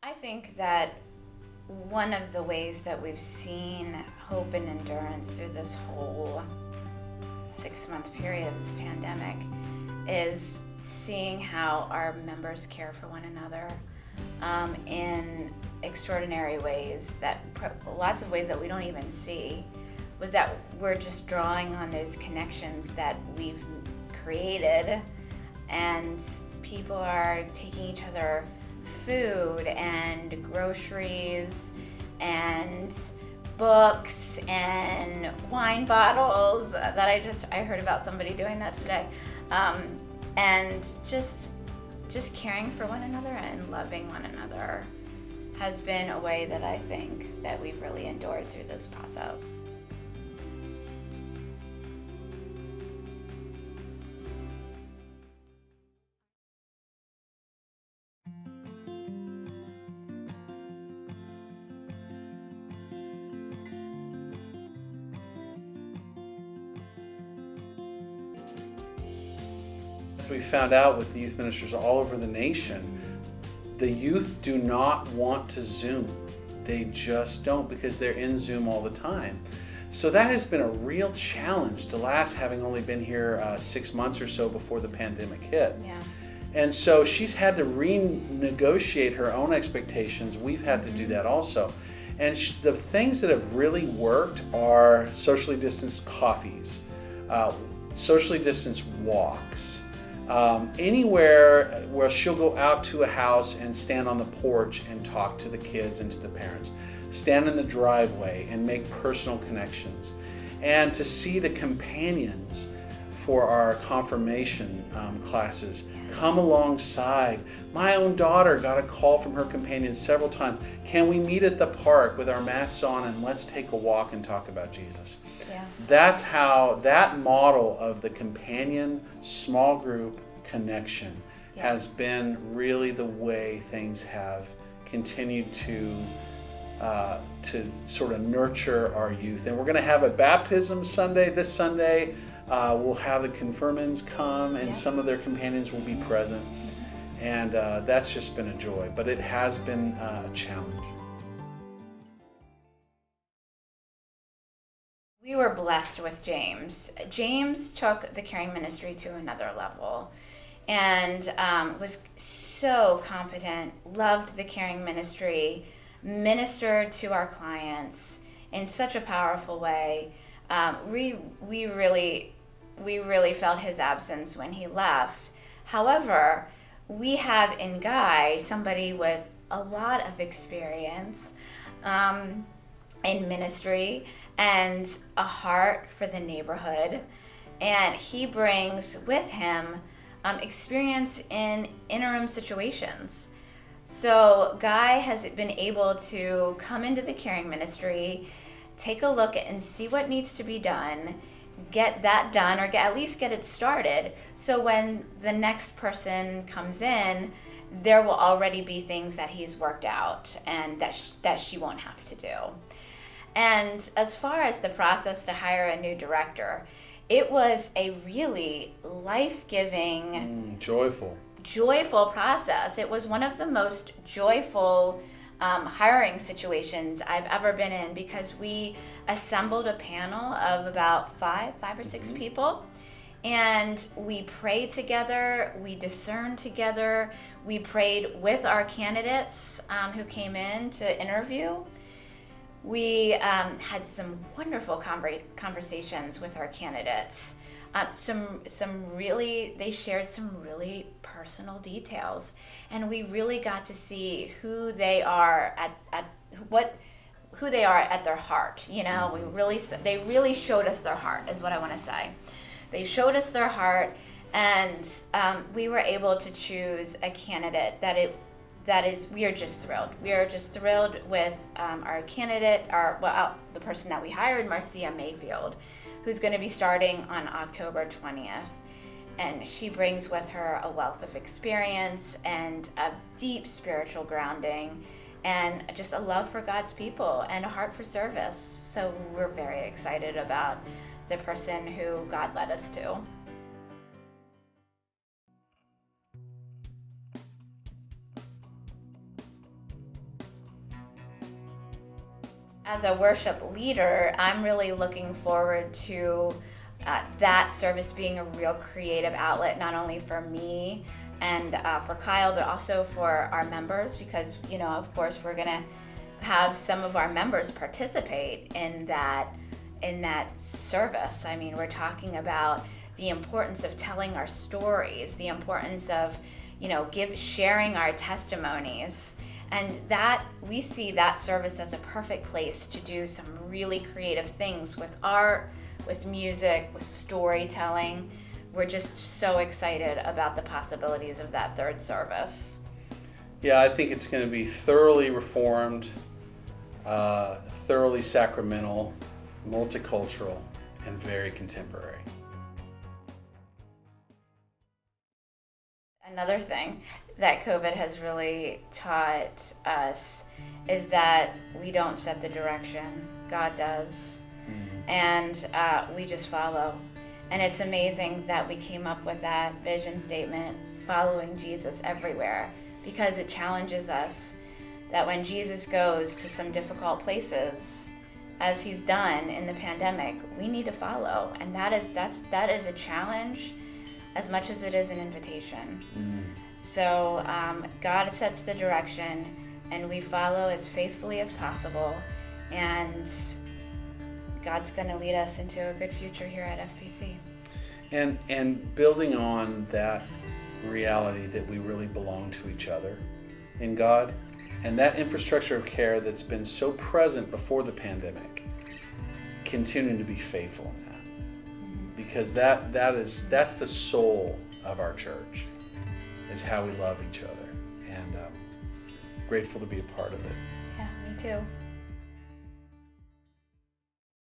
I think that one of the ways that we've seen hope and endurance through this whole 6-month period of this pandemic is seeing how our members care for one another in extraordinary ways, lots of ways that we don't even see, was that we're just drawing on those connections that we've created, and people are taking each other food and groceries and books and wine bottles that I heard about somebody doing that today, and just caring for one another and loving one another has been a way that I think that we've really endured through this process. As we found out with the youth ministers all over the nation, the youth do not want to Zoom. They just don't, because they're in Zoom all the time. So that has been a real challenge. Delas having only been here 6 months or so before the pandemic hit. Yeah. And so she's had to renegotiate her own expectations. We've had to do that also. And the things that have really worked are socially distanced coffees, socially distanced walks, anywhere where she'll go out to a house and stand on the porch and talk to the kids and to the parents, stand in the driveway and make personal connections, and to see the companions for our confirmation classes come alongside. My own daughter got a call from her companion several times. Can we meet at the park with our masks on and let's take a walk and talk about Jesus? Yeah. That's how that model of the companion small group connection has been really the way things have continued to sort of nurture our youth. And we're going to have a baptism Sunday this Sunday. We'll have the confirmands come, and some of their companions will be present. And that's just been a joy, but it has been a challenge. We were blessed with James. James took the caring ministry to another level and was so competent, loved the caring ministry, ministered to our clients in such a powerful way. We really felt his absence when he left. However, we have in Guy somebody with a lot of experience in ministry and a heart for the neighborhood, and he brings with him experience in interim situations. So Guy has been able to come into the caring ministry, take a look and see what needs to be done, get that done, or at least get it started, so when the next person comes in, there will already be things that he's worked out and that she won't have to do. And as far as the process to hire a new director, it was a really life-giving, joyful process. It was one of the most joyful hiring situations I've ever been in, because we assembled a panel of about five or six people, and we prayed together, we discerned together, we prayed with our candidates who came in to interview. We had some wonderful conversations with our candidates. They shared some really personal details, and we really got to see who they are who they are at their heart. You know, they really showed us their heart, is what I want to say. They showed us their heart, and we were able to choose a candidate we are just thrilled. We are just thrilled with our candidate, the person that we hired, Marcia Mayfield, who's going to be starting on October 20th. And she brings with her a wealth of experience and a deep spiritual grounding and just a love for God's people and a heart for service. So we're very excited about the person who God led us to. As a worship leader, I'm really looking forward to that service being a real creative outlet, not only for me and for Kyle, but also for our members, because, of course, we're going to have some of our members participate in that service. I mean, we're talking about the importance of telling our stories, the importance of, sharing our testimonies. And that we see that service as a perfect place to do some really creative things with art, with music, with storytelling. We're just so excited about the possibilities of that third service. Yeah, I think it's going to be thoroughly reformed, thoroughly sacramental, multicultural, and very contemporary. Another thing that COVID has really taught us is that we don't set the direction, God does. Mm-hmm. And we just follow. And it's amazing that we came up with that vision statement, following Jesus everywhere, because it challenges us that when Jesus goes to some difficult places, as he's done in the pandemic, we need to follow. And that is a challenge as much as it is an invitation. Mm. So God sets the direction, and we follow as faithfully as possible, and God's going to lead us into a good future here at FPC. And building on that reality that we really belong to each other in God, and that infrastructure of care that's been so present before the pandemic, continuing to be faithful in that. Because that's the soul of our church, is how we love each other, and grateful to be a part of it. Yeah, me too.